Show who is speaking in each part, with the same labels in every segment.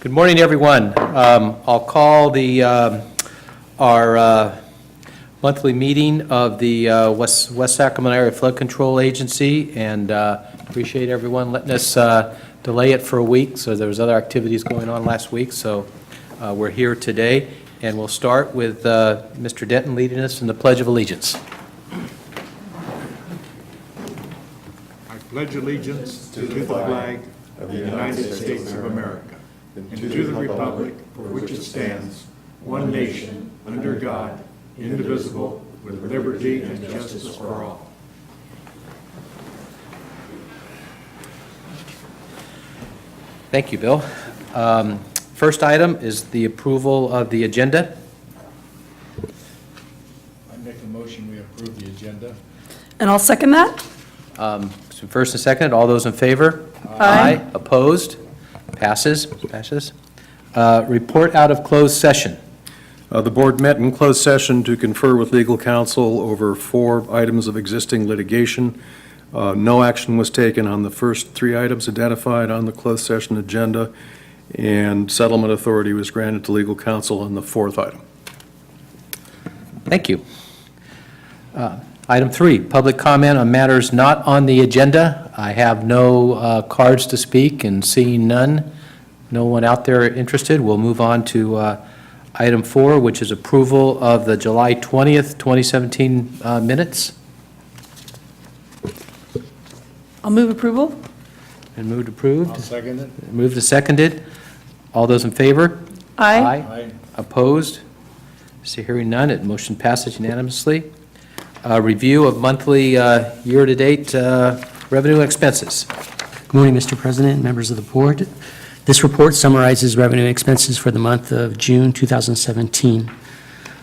Speaker 1: Good morning, everyone. I'll call our monthly meeting of the West Sacramento Area Flood Control Agency, and appreciate everyone letting us delay it for a week. So there was other activities going on last week, so we're here today, and we'll start with Mr. Denton leading us in the Pledge of Allegiance.
Speaker 2: I pledge allegiance to the flag of the United States of America and to the republic for which it stands, one nation, under God, indivisible, with liberty and justice for all.
Speaker 1: Thank you, Bill. First item is the approval of the agenda.
Speaker 2: I make a motion we approve the agenda.
Speaker 3: And I'll second that.
Speaker 1: So first and second, all those in favor?
Speaker 3: Aye.
Speaker 1: Opposed? Passes. Report out of closed session.
Speaker 4: The board met in closed session to confer with legal counsel over 4 items of existing litigation. No action was taken on the first 3 items identified on the closed session agenda, and settlement authority was granted to legal counsel on the 4th item.
Speaker 1: Thank you. Item 3, public comment on matters not on the agenda. I have no cards to speak, and seeing none, no one out there interested, we'll move on to item 4, which is approval of the July 20th, 2017 minutes.
Speaker 3: I'll move approval.
Speaker 1: And moved approved.
Speaker 2: I'll second it.
Speaker 1: Moved and seconded. All those in favor?
Speaker 3: Aye.
Speaker 2: Aye.
Speaker 1: Opposed? See hearing none, it motion passes unanimously. Review of monthly year-to-date revenue and expenses.
Speaker 5: Good morning, Mr. President and members of the board. This report summarizes revenue and expenses for the month of June 2017.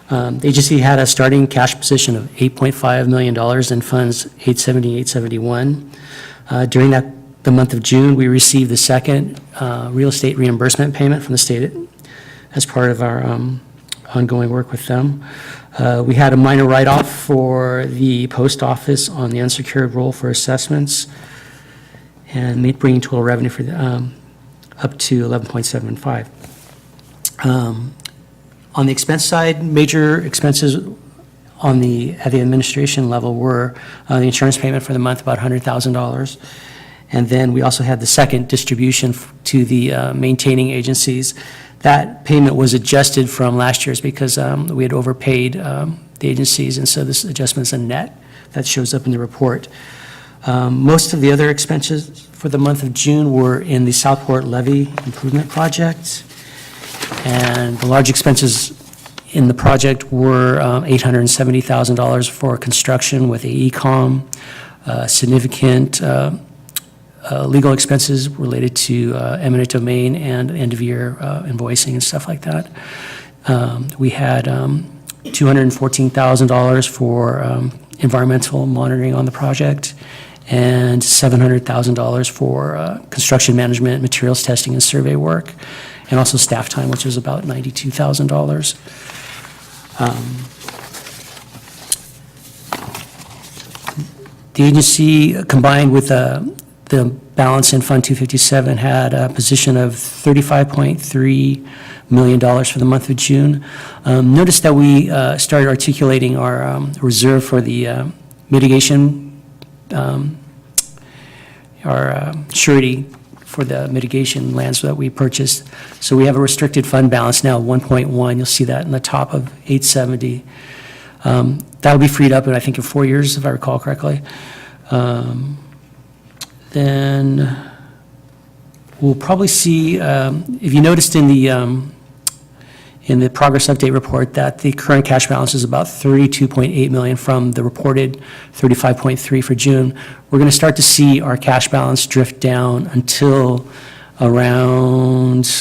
Speaker 5: The agency had a starting cash position of $8.5 million in funds 871. During the month of June, we received the second real estate reimbursement payment from the state as part of our ongoing work with them. We had a minor write-off for the post office on the unsecured roll for assessments, and bringing total revenue for the, up to 11.75. On the expense side, major expenses at the administration level were the insurance payment for the month, about $100,000. And then we also had the second distribution to the maintaining agencies. That payment was adjusted from last year's because we had overpaid the agencies, and so this adjustment is a net that shows up in the report. Most of the other expenses for the month of June were in the Southport Levee Improvement Project, and the large expenses in the project were $870,000 for construction with AECOM, significant legal expenses related to eminent domain and end-of-year invoicing and stuff like that. We had $214,000 for environmental monitoring on the project, and $700,000 for construction management, materials testing, and survey work, and also staff time, which was about $92,000. The agency, combined with the balance in Fund 257, had a position of $35.3 million for the month of June. Notice that we started articulating our reserve for the mitigation, our surety for the mitigation lands that we purchased. So we have a restricted fund balance now of 1.1. You'll see that in the top of 870. That'll be freed up in, I think, in 4 years, if I recall correctly. Then we'll probably see, if you noticed in the progress update report, that the current cash balance is about $32.8 million from the reported $35.3 for June. We're going to start to see our cash balance drift down until around,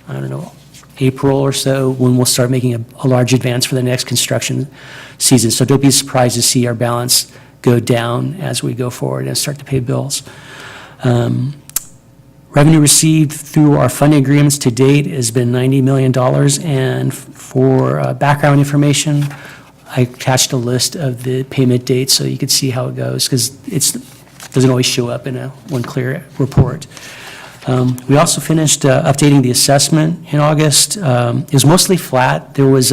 Speaker 5: I don't know, April or so, when we'll start making a large advance for the next construction season. So don't be surprised to see our balance go down as we go forward and start to pay bills. Revenue received through our funding agreements to date has been $90 million, and for background information, I attached a list of the payment dates so you could see how it goes, because doesn't always show up in one clear report. We also finished updating the assessment in August. It was mostly flat. There was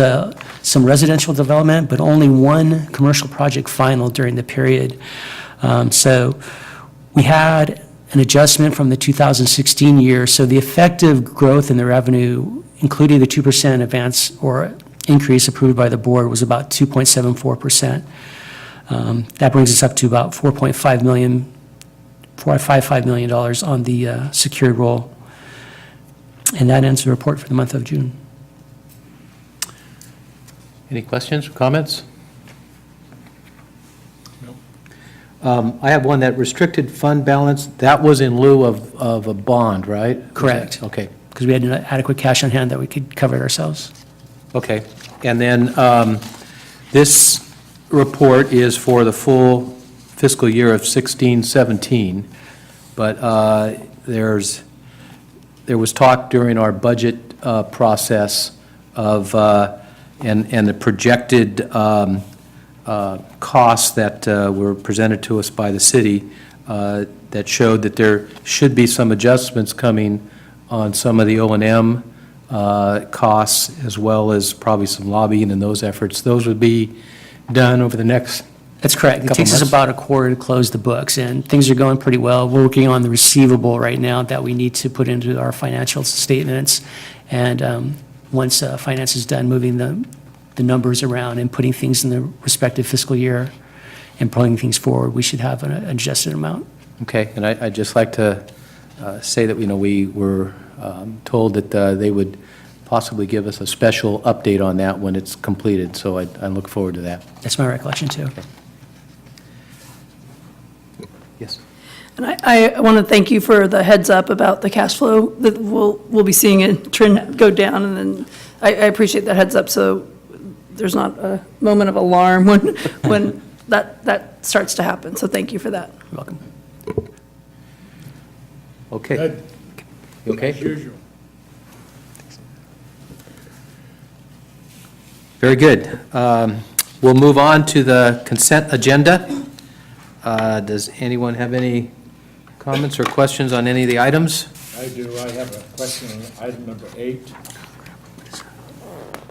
Speaker 5: some residential development, but only one commercial project final during the period. So we had an adjustment from the 2016 year, so the effective growth in the revenue, including the 2% advance or increase approved by the board, was about 2.74%. That brings us up to about $4.55 million on the secured roll. And that ends the report for the month of June.
Speaker 1: Any questions or comments? I have one, that restricted fund balance, that was in lieu of a bond, right?
Speaker 5: Correct.
Speaker 1: Okay,
Speaker 5: Because we had adequate cash on hand that we could cover it ourselves.
Speaker 1: okay. And then this report is for the full fiscal year of 16-17, but there was talk during our budget process of, and the projected costs that were presented to us by the city that showed that there should be some adjustments coming on some of the O&M costs, as well as probably some lobbying and those efforts. Those would be done over the next.
Speaker 5: That's correct. It
Speaker 1: Couple
Speaker 5: takes us
Speaker 1: months.
Speaker 5: about a quarter to close the books, and things are going pretty well. We're working on the receivable right now that we need to put into our financial statements. And once finance is done moving the numbers around and putting things in the respective fiscal year and pulling things forward, we should have an adjusted amount.
Speaker 1: Okay, and I'd just like to say that, we were told that they would possibly give us a special update on that when it's completed, so I look forward to that.
Speaker 5: That's my recollection, too.
Speaker 1: Yes.
Speaker 3: And I want to thank you for the heads up about the cash flow, that we'll be seeing it trend go down, and then I appreciate that heads up, so there's not a moment of alarm when that starts to happen, so thank you for that.
Speaker 5: You're welcome.
Speaker 1: Okay.
Speaker 2: Good.
Speaker 1: You okay?
Speaker 2: As usual.
Speaker 1: Very good. We'll move on to the consent agenda. Does anyone have any comments or questions on any of the items?
Speaker 2: I do. I have a question on item number 8,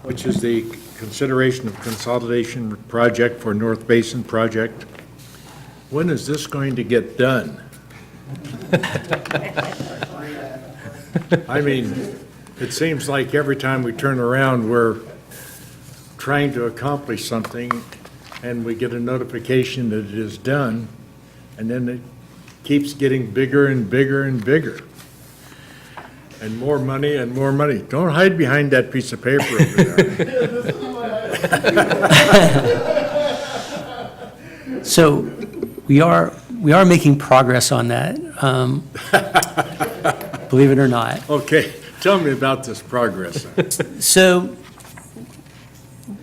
Speaker 2: which is the consideration of consolidation project for North Basin project. When is this going to get done? I mean, it seems like every time we turn around, we're trying to accomplish something, and we get a notification that it is done, and then it keeps getting bigger and bigger and bigger. And more money and more money. Don't hide behind that piece of paper over there.
Speaker 5: So we are making progress on that, believe it or not.
Speaker 2: Okay, tell me about this progress.
Speaker 5: So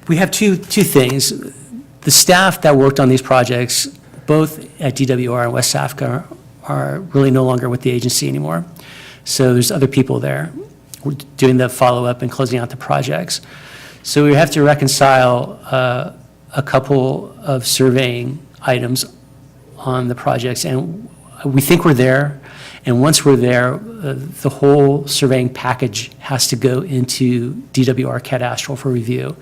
Speaker 5: we have two things. The staff that worked on these projects, both at DWR and West Africa, are really no longer with the agency anymore. So there's other people there doing the follow-up and closing out the projects. So we have to reconcile a couple of surveying items on the projects, and we think we're there. And once we're there, the whole surveying package has to go into DWR cadastral for review.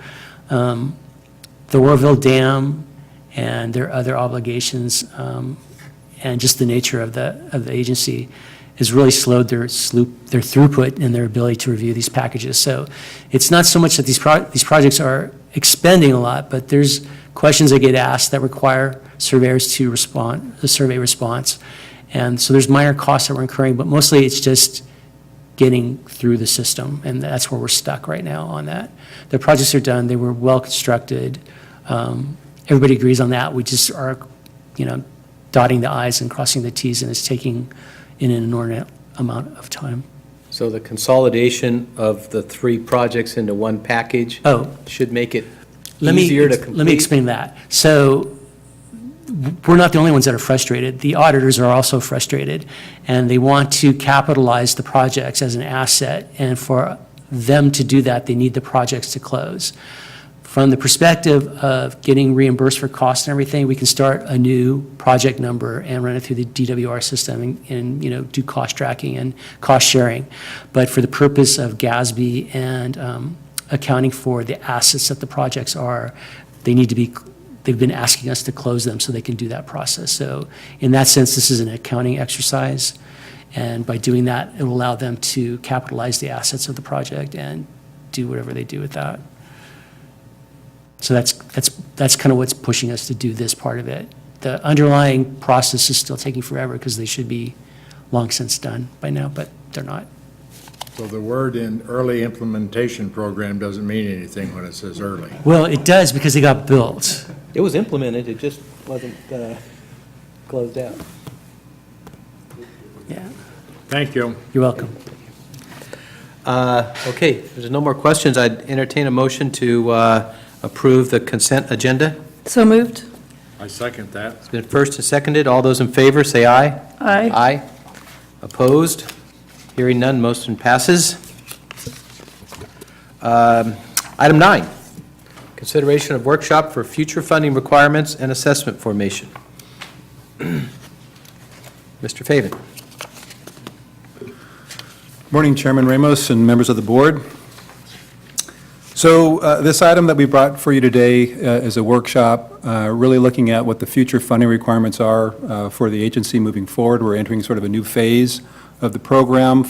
Speaker 5: The Oroville Dam and their other obligations, and just the nature of the agency has really slowed their throughput and their ability to review these packages. So it's not so much that these projects are expending a lot, but there's questions that get asked that require surveyors to respond, the survey response. And so there's minor costs that we're incurring, but mostly it's just getting through the system, and that's where we're stuck right now on that. The projects are done, they were well constructed. Everybody agrees on that. We just are, dotting the i's and crossing the t's, and it's taking an inordinate amount of time.
Speaker 1: So the consolidation of the 3 projects into one package should make it easier to complete?
Speaker 5: Let me explain that. So we're not the only ones that are frustrated. The auditors are also frustrated, and they want to capitalize the projects as an asset, and for them to do that, they need the projects to close. from the perspective of getting reimbursed for costs and everything, we can start a new project number and run it through the DWR system and do cost tracking and cost sharing. But for the purpose of GASB and accounting for the assets that the projects are, they've been asking us to close them so they can do that process. So in that sense, this is an accounting exercise. And by doing that, it will allow them to capitalize the assets of the project and do whatever they do with that. So that's kind of what's pushing us to do this part of it. The underlying process is still taking forever because they should be long since done by now, but they're not.
Speaker 2: So the word in early implementation program doesn't mean anything when it says early.
Speaker 5: Well, it does because they got built.
Speaker 1: It was implemented, it just wasn't closed out.
Speaker 5: Yeah,
Speaker 2: Thank you.
Speaker 5: you're welcome.
Speaker 1: Okay, if there's no more questions, I'd entertain a motion to approve the consent agenda.
Speaker 3: So moved?
Speaker 2: I second that.
Speaker 1: It's been first and seconded. All those in favor, say aye.
Speaker 3: Aye.
Speaker 1: Aye. Opposed? Hearing none, motion passes. Item 9, consideration of workshop for future funding requirements and assessment formation. Mr. Faven.
Speaker 6: Morning, Chairman Ramos and members of the board. So this item that we brought for you today is a workshop really looking at what the future funding requirements are for the agency moving forward. We're entering sort of a new phase of the program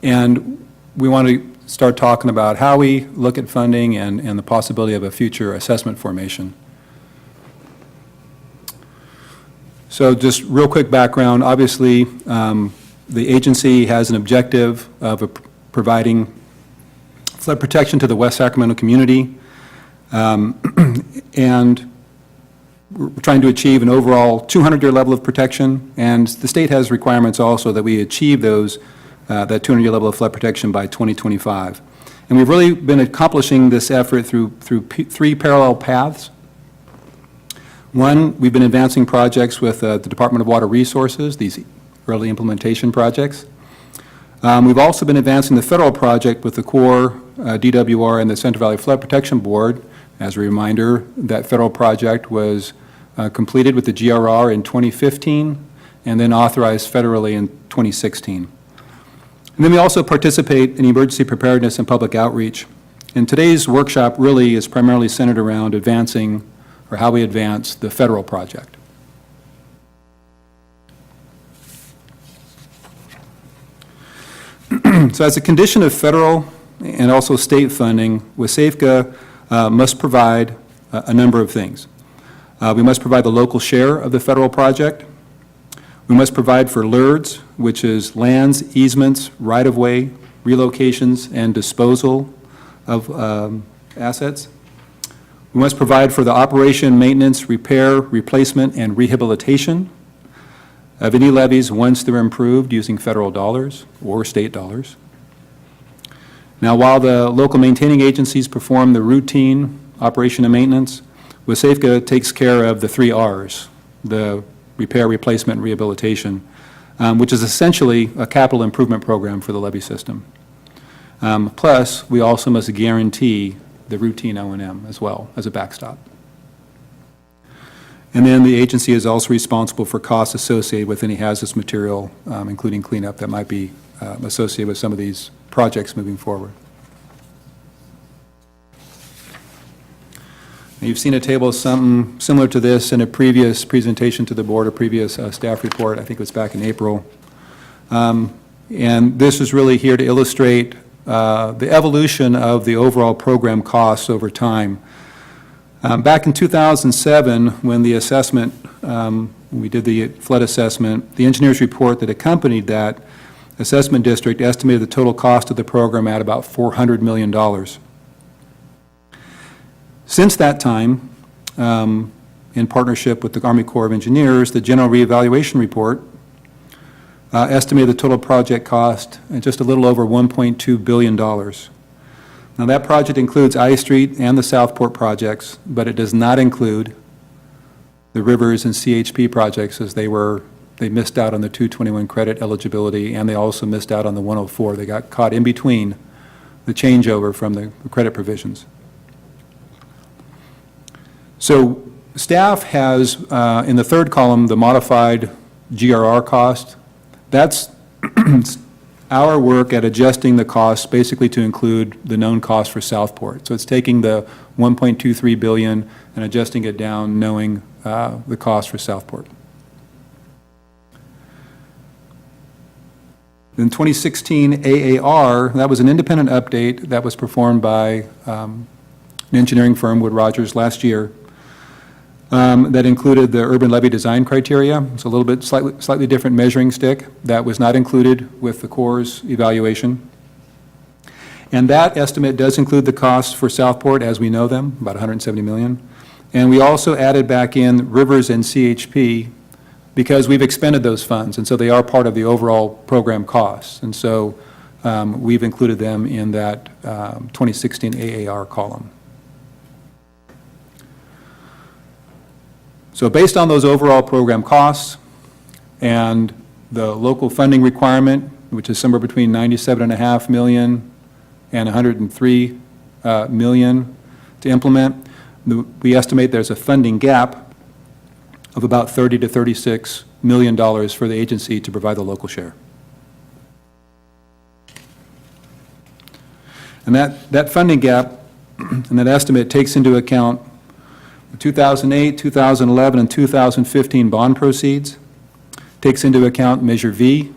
Speaker 6: and we want to start talking about how we look at funding and the possibility of a future assessment formation. So just real quick background, obviously the agency has an objective of providing flood protection to the West Sacramento community, and we're trying to achieve an overall 200-year level of protection, and the state has requirements also that we achieve those, that 200-year level of flood protection by 2025. And we've really been accomplishing this effort through three parallel paths. One, we've been advancing projects with the Department of Water Resources, these early implementation projects. We've also been advancing the federal project with the Corps, DWR, and the Central Valley Flood Protection Board. As a reminder, that federal project was completed with the GRR in 2015 and then authorized federally in 2016. And then we also participate in emergency preparedness and public outreach. And today's workshop really is primarily centered around advancing, or how we advance, the federal project. So as a condition of federal and also state funding, WSAFCA must provide a number of things. We must provide the local share of the federal project. We must provide for LERDs, which is lands, easements, right-of-way, relocations, and disposal of assets. We must provide for the operation, maintenance, repair, replacement, and rehabilitation of any levees once they're improved using federal dollars or state dollars. Now, while the local maintaining agencies perform the routine operation and maintenance, WSAFCA takes care of the 3 R's, the repair, replacement, and rehabilitation, which is essentially a capital improvement program for the levee system. Plus, we also must guarantee the routine O&M as well as a backstop. And then the agency is also responsible for costs associated with any hazardous material, including cleanup that might be associated with some of these projects moving forward. Now, you've seen a table something similar to this in a previous presentation to the board, a previous staff report. I think it was back in April. And this is really here to illustrate the evolution of the overall program costs over time. Back in 2007, when the assessment, we did the flood assessment, the engineer's report that accompanied that assessment district estimated the total cost of the program at about $400 million. Since that time, in partnership with the Army Corps of Engineers, the General Reevaluation Report estimated the total project cost at just a little over $1.2 billion. Now, that project includes I Street and the Southport projects, but it does not include the Rivers and CHP projects, as they missed out on the 221 credit eligibility, and they also missed out on the 104. They got caught in between the changeover from the credit provisions. So staff has, in the third column, the modified GRR cost. That's our work at adjusting the costs basically to include the known cost for Southport. So it's taking the 1.23 billion and adjusting it down, knowing the cost for Southport. In 2016 AAR, that was an independent update that was performed by an engineering firm, Wood Rogers, last year. That included the urban levy design criteria. It's a little bit slightly different measuring stick that was not included with the Corps' evaluation. And that estimate does include the costs for Southport as we know them, about 170 million. And we also added back in Rivers and CHP because we've expended those funds, and so they are part of the overall program costs. And so we've included them in that 2016 AAR column. So based on those overall program costs and the local funding requirement, which is somewhere between 97.5 million and 103 million to implement, we estimate there's a funding gap of about $30 to $36 million for the agency to provide the local share. And that funding gap and that estimate takes into account the 2008, 2011, and 2015 bond proceeds, takes into account Measure V.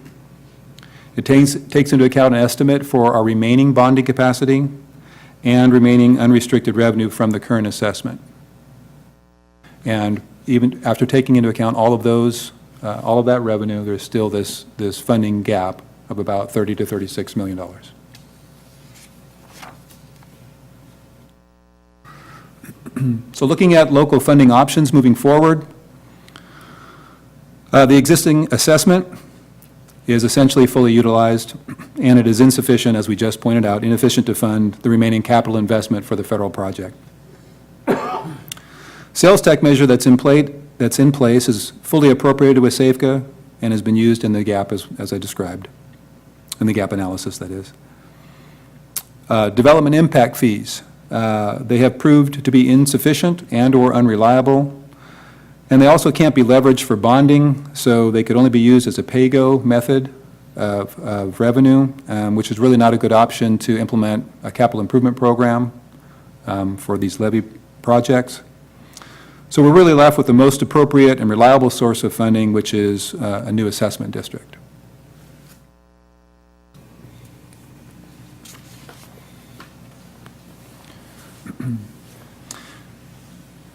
Speaker 6: It takes into account an estimate for our remaining bonding capacity and remaining unrestricted revenue from the current assessment. And even after taking into account all of those, all of that revenue, there's still this funding gap of about $30 to $36 million. So looking at local funding options moving forward, the existing assessment is essentially fully utilized, and it is insufficient, as we just pointed out, inefficient to fund the remaining capital investment for the federal project. Sales tax measure that's in place is fully appropriated with SAFCA and has been used in the gap as I described, in the gap analysis, that is. Development impact fees. They have proved to be insufficient and or unreliable, and they also can't be leveraged for bonding, so they could only be used as a pay-go method of revenue, which is really not a good option to implement a capital improvement program for these levy projects. So we're really left with the most appropriate and reliable source of funding, which is a new assessment district.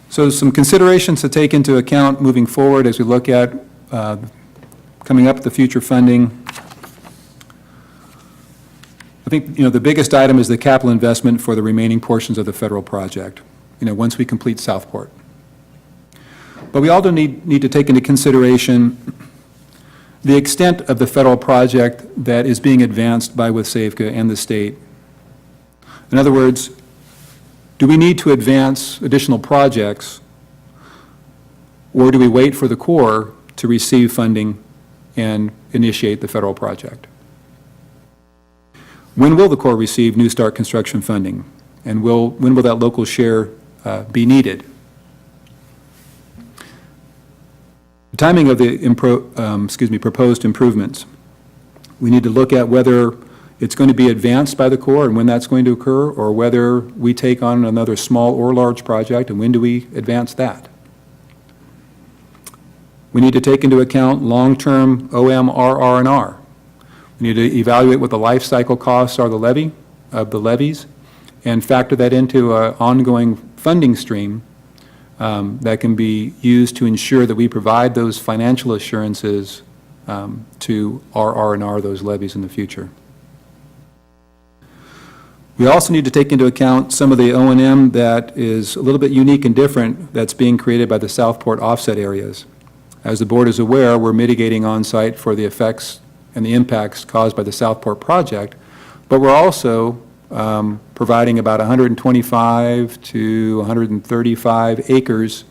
Speaker 6: So some considerations to take into account moving forward as we look at coming up with the future funding. I think, the biggest item is the capital investment for the remaining portions of the federal project, once we complete Southport. But we also need to take into consideration the extent of the federal project that is being advanced by with SAFCA and the state. In other words, do we need to advance additional projects, or do we wait for the Corps to receive funding and initiate the federal project? When will the Corps receive New Start construction funding, and when will that local share be needed? The timing of the proposed improvements. We need to look at whether it's going to be advanced by the Corps and when that's going to occur, or whether we take on another small or large project, and when do we advance that? We need to take into account long-term OM, RR, and R. We need to evaluate what the life cycle costs are of the levies, and factor that into an ongoing funding stream that can be used to ensure that we provide those financial assurances to RR and R, those levies in the future. We also need to take into account some of the O&M that is a little bit unique and different that's being created by the Southport offset areas. As the board is aware, we're mitigating on-site for the effects and the impacts caused by the Southport project, but we're also providing about 125 to 135 acres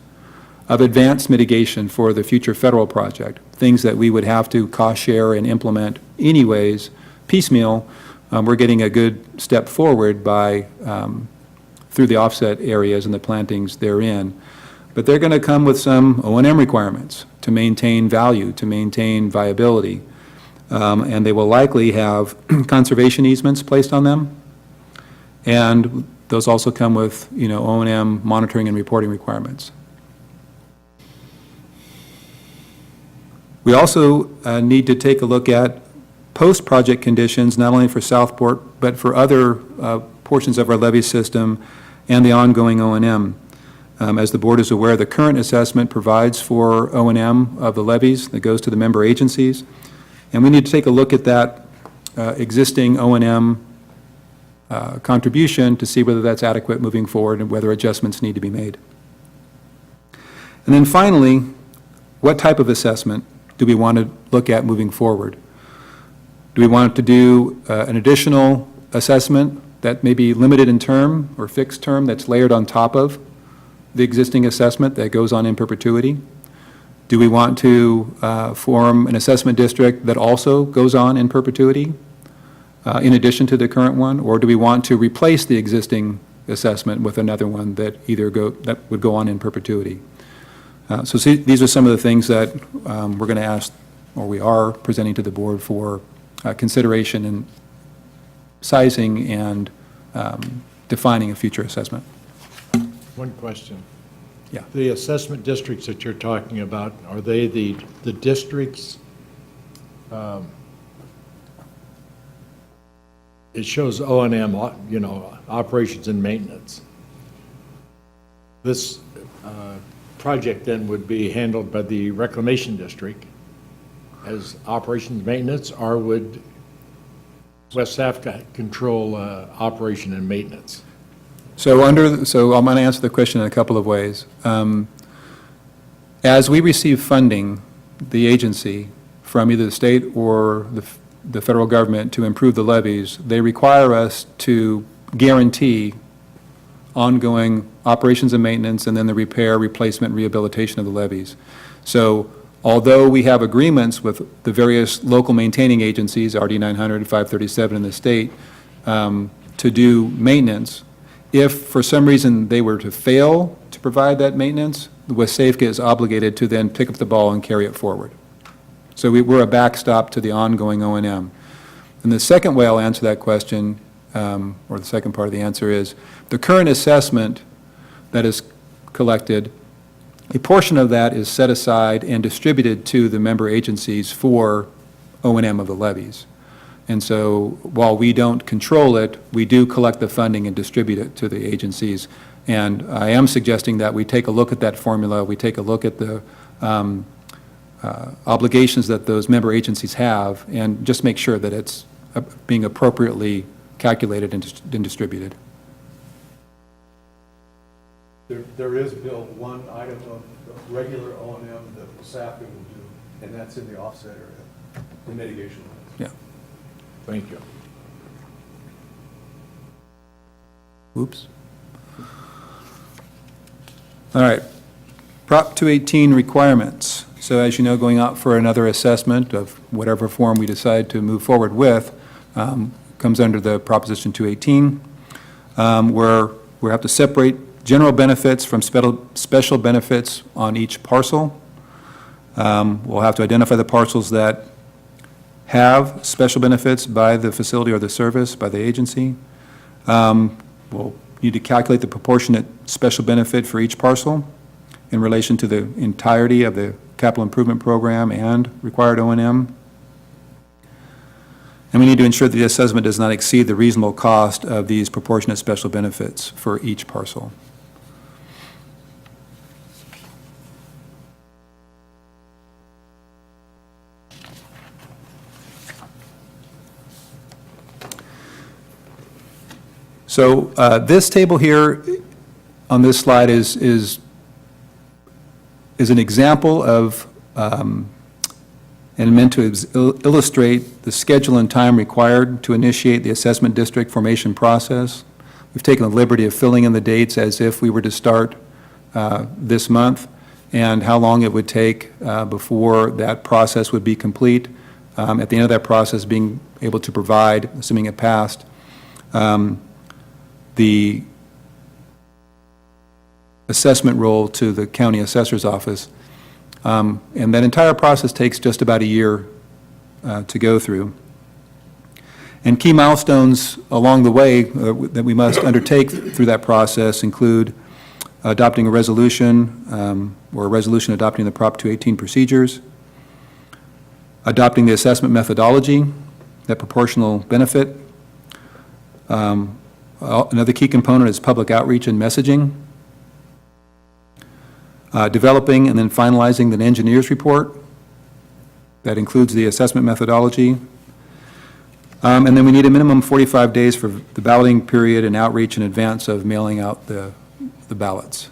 Speaker 6: of advanced mitigation for the future federal project, things that we would have to cost share and implement anyways, piecemeal. We're getting a good step forward by through the offset areas and the plantings therein. but they're going to come with some O&M requirements to maintain value, to maintain viability. And they will likely have conservation easements placed on them. And those also come with, O&M monitoring and reporting requirements. We also need to take a look at post-project conditions, not only for Southport, but for other portions of our levee system and the ongoing O&M. As the board is aware, the current assessment provides for O&M of the levees that goes to the member agencies. And we need to take a look at that existing O&M contribution to see whether that's adequate moving forward and whether adjustments need to be made. And then finally, what type of assessment do we want to look at moving forward? Do we want to do an additional assessment that may be limited in term or fixed term that's layered on top of the existing assessment that goes on in perpetuity? Do we want to form an assessment district that also goes on in perpetuity in addition to the current one? Or do we want to replace the existing assessment with another one that that would go on in perpetuity? So see, these are some of the things that we're going to ask, or we are presenting to the board for consideration in sizing and defining a future assessment.
Speaker 2: One question.
Speaker 6: Yeah.
Speaker 2: The assessment districts that you're talking about, are they the districts? It shows O&M, operations and maintenance. This project then would be handled by the reclamation district as operations maintenance, or would West Africa control operation and maintenance?
Speaker 6: So I'm going to answer the question in a couple of ways. As we receive funding, the agency, from either the state or the federal government to improve the levees, they require us to guarantee ongoing operations and maintenance, and then the repair, replacement, rehabilitation of the levees. So although we have agreements with the various local maintaining agencies, RD 900, 537 in the state, to do maintenance, if for some reason they were to fail to provide that maintenance, WSAFCA is obligated to then pick up the ball and carry it forward. So we're a backstop to the ongoing O&M. And the second way I'll answer that question, or the second part of the answer, is the current assessment that is collected, a portion of that is set aside and distributed to the member agencies for O&M of the levees. And so while we don't control it, we do collect the funding and distribute it to the agencies. And I am suggesting that we take a look at that formula, we take a look at the obligations that those member agencies have, and just make sure that it's being appropriately calculated and distributed.
Speaker 4: There is, Bill, one item of regular O&M that the SAFCA will do, and that's in the offset area, the mitigation lines.
Speaker 6: Yeah.
Speaker 2: Thank you.
Speaker 6: Oops. All right. Prop 218 requirements. So as you know, going out for another assessment of whatever form we decide to move forward with comes under the Proposition 218, where we have to separate general benefits from special benefits on each parcel. We'll have to identify the parcels that have special benefits by the facility or the service, by the agency. We'll need to calculate the proportionate special benefit for each parcel in relation to the entirety of the capital improvement program and required O&M. And we need to ensure that the assessment does not exceed the reasonable cost of these proportionate special benefits for each parcel. So this table here on this slide is an example of and meant to illustrate the schedule and time required to initiate the assessment district formation process. We've taken the liberty of filling in the dates as if we were to start this month, and how long it would take before that process would be complete. At the end of that process, being able to provide, assuming it passed, the assessment roll to the county assessor's office. And that entire process takes just about a year to go through. And key milestones along the way that we must undertake through that process include adopting a resolution or a resolution adopting the Prop 218 procedures, adopting the assessment methodology, that proportional benefit. Another key component is public outreach and messaging. Developing and then finalizing the engineer's report. That includes the assessment methodology. And then we need a minimum 45 days for the balloting period and outreach in advance of mailing out the ballots.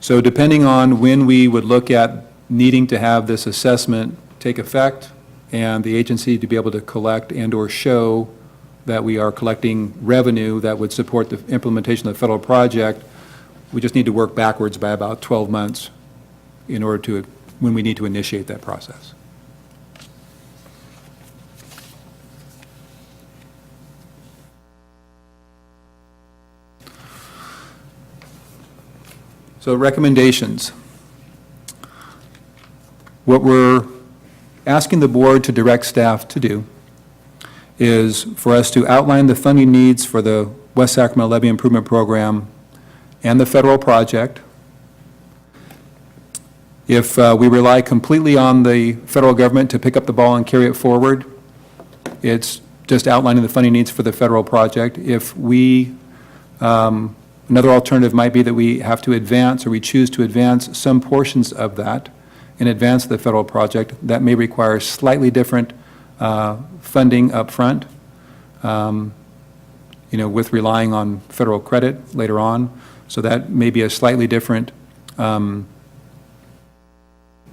Speaker 6: So depending on when we would look at needing to have this assessment take effect and the agency to be able to collect and/or show that we are collecting revenue that would support the implementation of the federal project, we just need to work backwards by about 12 months in order to, when we need to initiate that process. So recommendations. What we're asking the board to direct staff to do is for us to outline the funding needs for the West Sacramento Levee Improvement Program and the federal project. If we rely completely on the federal government to pick up the ball and carry it forward, it's just outlining the funding needs for the federal project. If we, another alternative might be that we have to advance, or we choose to advance some portions of that in advance of the federal project. That may require slightly different funding up front, with relying on federal credit later on. So that may be a slightly different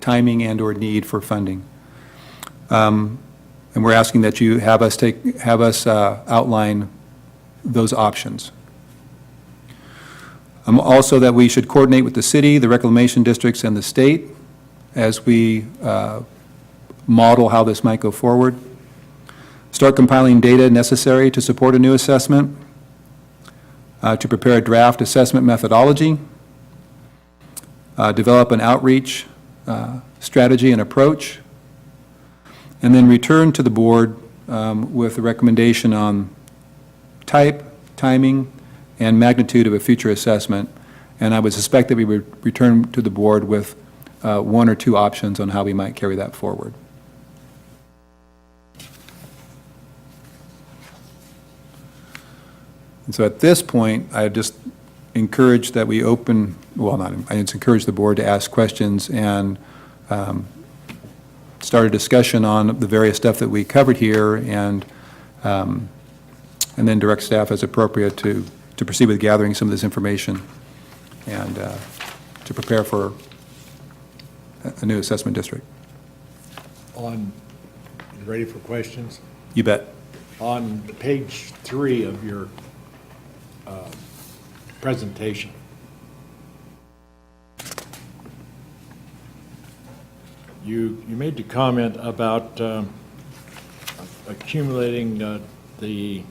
Speaker 6: timing and/or need for funding. And we're asking that you have us outline those options. Also that we should coordinate with the city, the reclamation districts, and the state as we model how this might go forward. Start compiling data necessary to support a new assessment, to prepare a draft assessment methodology, develop an outreach strategy and approach, and then return to the board with a recommendation on type, timing, and magnitude of a future assessment. And I would suspect that we would return to the board with one or two options on how we might carry that forward. And so at this point, I just encourage that we open, I just encourage the board to ask questions and start a discussion on the various stuff that we covered here, and then direct staff as appropriate to proceed with gathering some of this information and to prepare for a new assessment district.
Speaker 2: You ready for questions?
Speaker 6: You bet.
Speaker 2: On page 3 of your presentation, you made the comment about accumulating the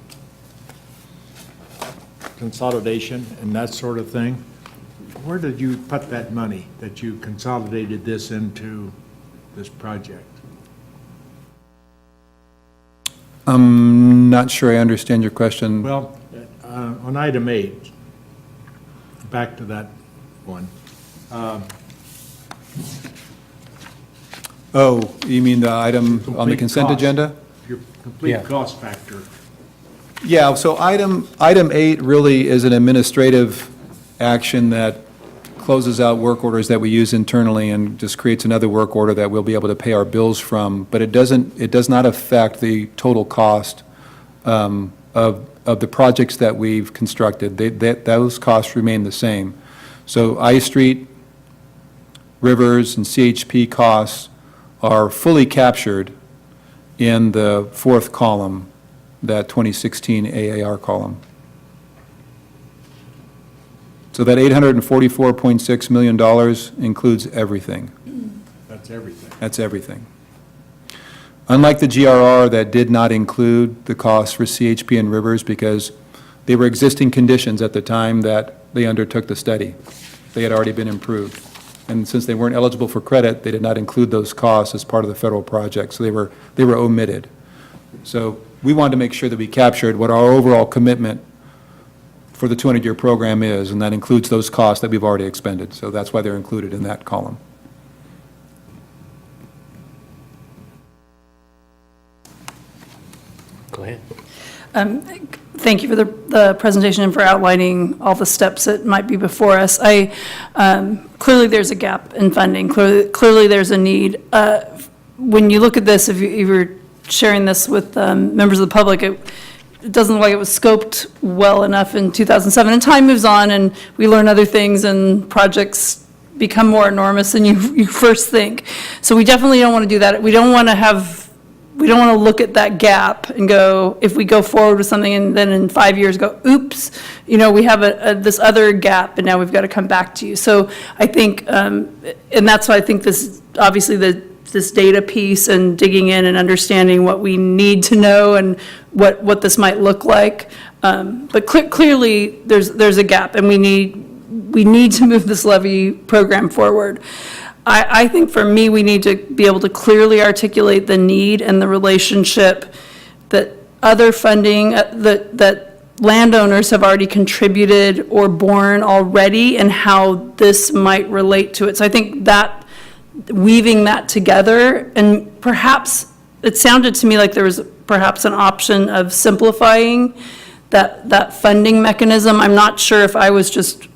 Speaker 2: consolidation and that sort of thing. Where did you put that money that you consolidated this into this project?
Speaker 6: I'm not sure I understand your question.
Speaker 2: Well, on item 8, back to that one.
Speaker 6: Oh, you mean the item on the
Speaker 2: Complete
Speaker 6: consent
Speaker 2: cost.
Speaker 6: agenda?
Speaker 2: Your complete
Speaker 1: Yeah.
Speaker 2: cost factor.
Speaker 6: Yeah, so item 8 really is an administrative action that closes out work orders that we use internally and just creates another work order that we'll be able to pay our bills from. But it does not affect the total cost of the projects that we've constructed. Those costs remain the same. So I Street, Rivers, and CHP costs are fully captured in the 4th column, that 2016 AAR column. So that $844.6 million includes everything.
Speaker 2: That's everything.
Speaker 6: That's everything. Unlike the GRR that did not include the costs for CHP and Rivers, because They were existing conditions at the time that they undertook the study. They had already been improved. And since they weren't eligible for credit, they did not include those costs as part of the federal project, so they were omitted. So we wanted to make sure that we captured what our overall commitment for the 200-year program is, and that includes those costs that we've already expended. So that's why they're included in that column.
Speaker 1: Go ahead.
Speaker 3: Thank you for the presentation and for outlining all the steps that might be before us. Clearly, there's a gap in funding. Clearly, there's a need. When you look at this, if you were sharing this with members of the public, it doesn't look like it was scoped well enough in 2007. And time moves on, and we learn other things, and projects become more enormous than you first think. So we definitely don't want to do that. We don't want to look at that gap and go, if we go forward with something and then in 5 years go, oops, we have this other gap and now we've got to come back to you. So I think, and that's why I think this, obviously this data piece and digging in and understanding what we need to know and what this might look like. But clearly there's a gap, and we need to move this levy program forward. I think for me, we need to be able to clearly articulate the need and the relationship that other funding, that landowners have already contributed or borne already, and how this might relate to it. So I think that weaving that together, and perhaps it sounded to me like there was perhaps an option of simplifying that funding mechanism. I'm not sure if I was just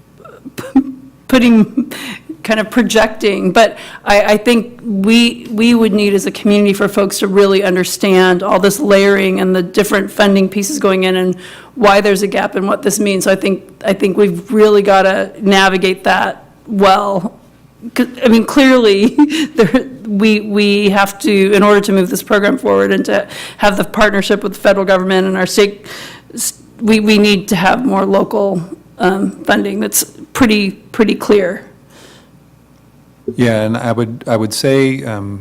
Speaker 3: kind of projecting, but I think we would need as a community for folks to really understand all this layering and the different funding pieces going in and why there's a gap and what this means. So I think we've really got to navigate that well. I mean, clearly, we have to, in order to move this program forward and to have the partnership with the federal government and our state, we need to have more local funding that's pretty clear.
Speaker 6: Yeah, and I would say,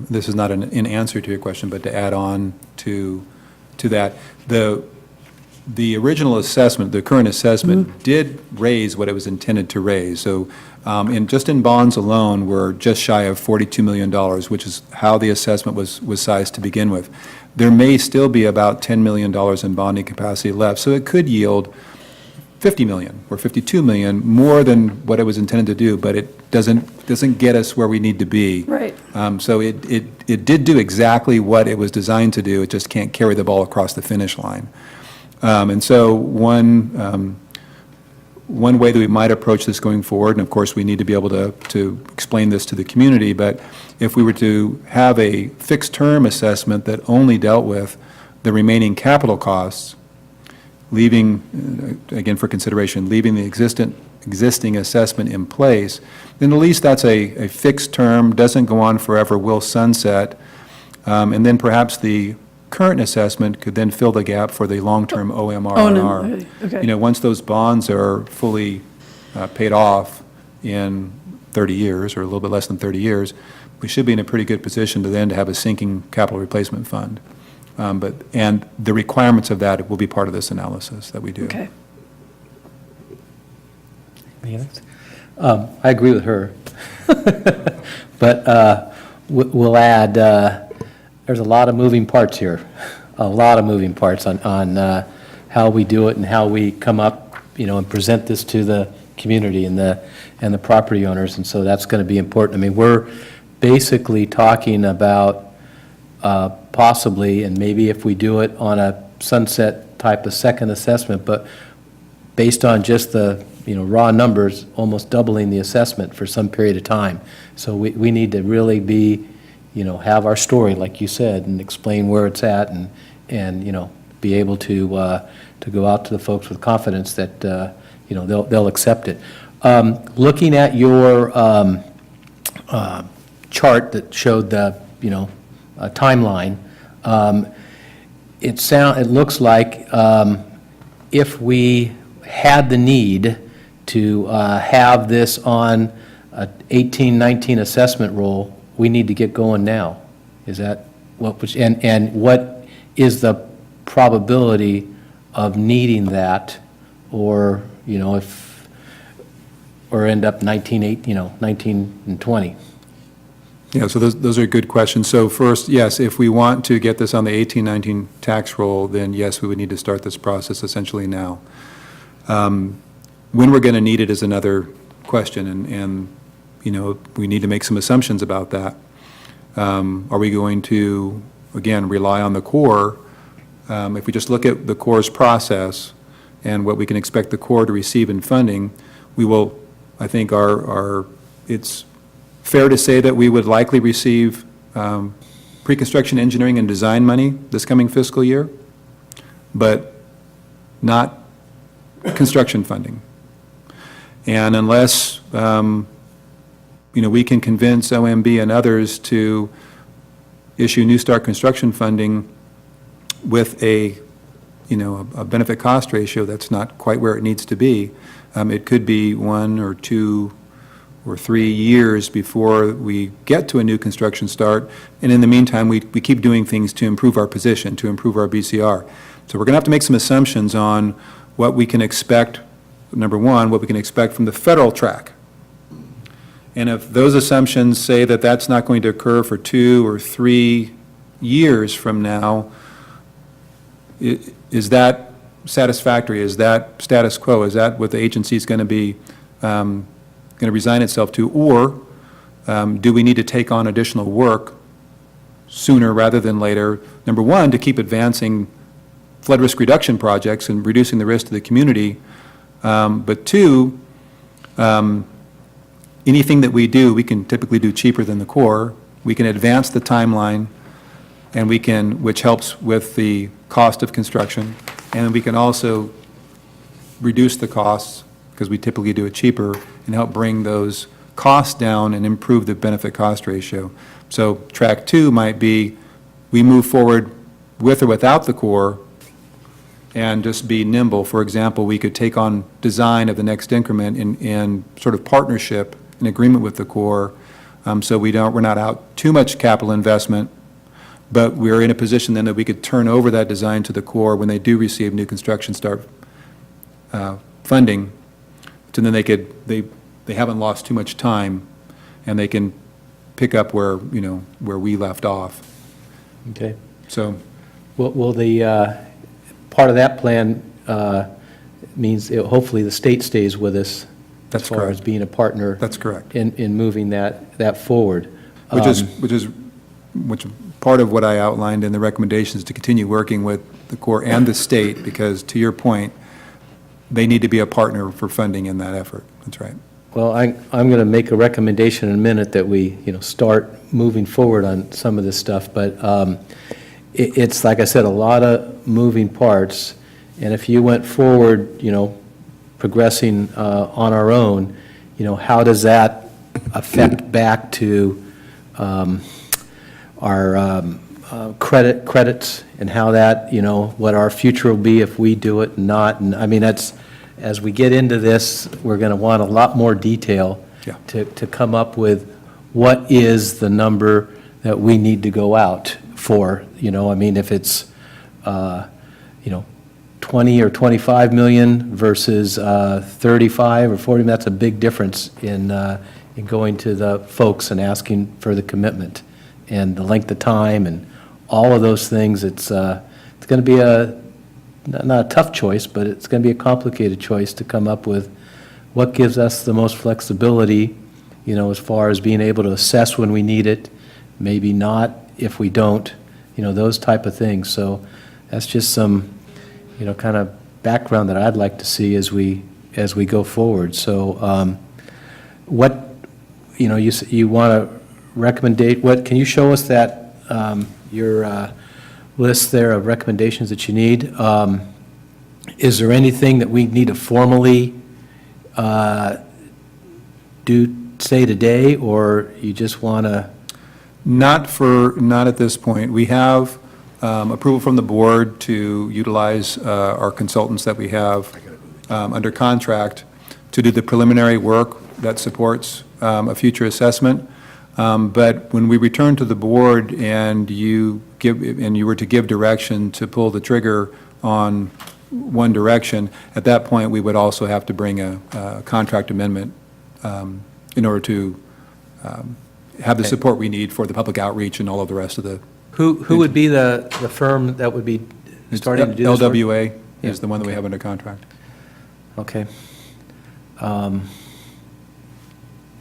Speaker 6: this is not an answer to your question, but to add on to that, the original assessment, the current assessment, did raise what it was intended to raise. So just in bonds alone, we're just shy of $42 million, which is how the assessment was sized to begin with. There may still be about $10 million in bonding capacity left, so it could yield $50 million or $52 million, more than what it was intended to do, but it doesn't get us where we need to be.
Speaker 3: Right.
Speaker 6: So it did do exactly what it was designed to do. It just can't carry the ball across the finish line. And so one way that we might approach this going forward, and of course we need to be able to explain this to the community, but if we were to have a fixed term assessment that only dealt with the remaining capital costs, leaving, again for consideration, leaving the existing assessment in place, then at least that's a fixed term, doesn't go on forever, will sunset, and then perhaps the current assessment could then fill the gap for the long-term OMR.
Speaker 3: Oh, no. Okay.
Speaker 6: Once those bonds are fully paid off in 30 years, or a little bit less than 30 years, we should be in a pretty good position to have a sinking capital replacement fund. And the requirements of that will be part of this analysis that we do.
Speaker 3: Okay.
Speaker 1: I agree with her. But we'll add, there's a lot of moving parts here, a lot of moving parts on how we do it and how we come up, and present this to the community and the property owners, and so that's going to be important. I mean, we're basically talking about possibly, and maybe if we do it on a sunset type of second assessment, but based on just the raw numbers, almost doubling the assessment for some period of time. So we need to really be, have our story, like you said, and explain where it's at, and be able to go out to the folks with confidence that they'll accept it. Looking at your chart that showed the timeline, it looks like if we had the need to have this on a 18-19 assessment roll, we need to get going now. Is that and what is the probability of needing that or, or end up 19 and 20?
Speaker 6: Yeah, so those are good questions. So first, yes, if we want to get this on the 18-19 tax roll, then yes, we would need to start this process essentially now. When we're going to need it is another question, and we need to make some assumptions about that. Are we going to, again, rely on the Corps? If we just look at the Corps' process and what we can expect the Corps to receive in funding, we will, I think, it's fair to say that we would likely receive pre-construction engineering and design money this coming fiscal year, but not construction funding. And unless, we can convince OMB and others to issue New Start construction funding with a benefit cost ratio that's not quite where it needs to be, it could be 1 or 2 or 3 years before we get to a new construction start. And in the meantime, we keep doing things to improve our position, to improve our BCR. So we're going to have to make some assumptions on what we can expect, number one, what we can expect from the federal track. And if those assumptions say that that's not going to occur for 2 or 3 years from now, is that satisfactory? Is that status quo? Is that what the agency is going to be going to resign itself to? Or do we need to take on additional work sooner rather than later? Number one, to keep advancing flood risk reduction projects and reducing the risk to the community. But two, anything that we do, we can typically do cheaper than the Corps. We can advance the timeline, and we can, which helps with the cost of construction, and we can also reduce the costs, because we typically do it cheaper, and help bring those costs down and improve the benefit cost ratio. So track 2 might be, we move forward with or without the Corps and just be nimble. For example, we could take on design of the next increment in sort of partnership, in agreement with the Corps, so we're not out too much capital investment, but we're in a position then that we could turn over that design to the Corps when they do receive new construction start funding, so then they haven't lost too much time, and they can pick up where we left off.
Speaker 1: Okay.
Speaker 6: So,
Speaker 1: Will the, part of that plan means hopefully the state stays with us
Speaker 6: That's
Speaker 1: as far
Speaker 6: correct.
Speaker 1: as being a partner
Speaker 6: that's correct.
Speaker 1: in moving that forward.
Speaker 6: Which part of what I outlined in the recommendations to continue working with the Corps and the state, because to your point, they need to be a partner for funding in that effort. That's right.
Speaker 1: Well, I'm going to make a recommendation in a minute that we, start moving forward on some of this stuff, but it's, like I said, a lot of moving parts, and if you went forward, progressing on our own, how does that affect back to our credits, and how that, what our future will be if we do it and not, and I mean, as we get into this, we're going to want a lot more detail
Speaker 6: Yeah.
Speaker 1: to come up with what is the number that we need to go out for, I mean, if it's, 20 or 25 million versus 35 or 40, that's a big difference in going to the folks and asking for the commitment and the length of time and all of those things. It's going to be not a tough choice, but it's going to be a complicated choice to come up with what gives us the most flexibility, as far as being able to assess when we need it, maybe not if we don't, those type of things. So that's just some, kind of background that I'd like to see as we go forward. So what, you want to recommend, can you show us that, your list there of recommendations that you need? Is there anything that we need to formally say today, or you just want to?
Speaker 6: Not at this point. We have approval from the board to utilize our consultants that we have under contract to do the preliminary work that supports a future assessment. But when we return to the board and you were to give direction to pull the trigger on one direction. At that point, we would also have to bring a contract amendment in order to have the support we need for the public outreach and all of the rest of the.
Speaker 1: Who would be the firm that would be starting to do this work?
Speaker 6: LWA
Speaker 1: Yeah,
Speaker 6: is the one that we
Speaker 1: okay.
Speaker 6: have under contract.
Speaker 1: Okay. Do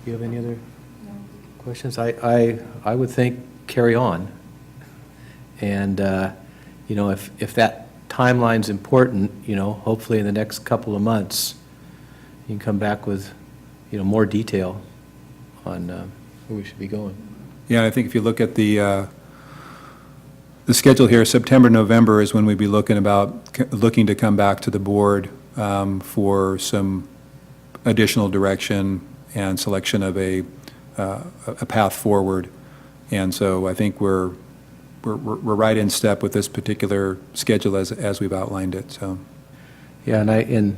Speaker 1: you have any other questions? I would think carry on. And, you know, if that timeline's important, you know, hopefully in the next couple of months, you can come back with, you know, more detail on where we should be going.
Speaker 6: Yeah, I think if you look at the schedule here, September, November is when we'd be looking to come back to the board for some additional direction and selection of a path forward. And so I think we're right in step with this particular schedule as we've outlined it, so.
Speaker 1: Yeah, and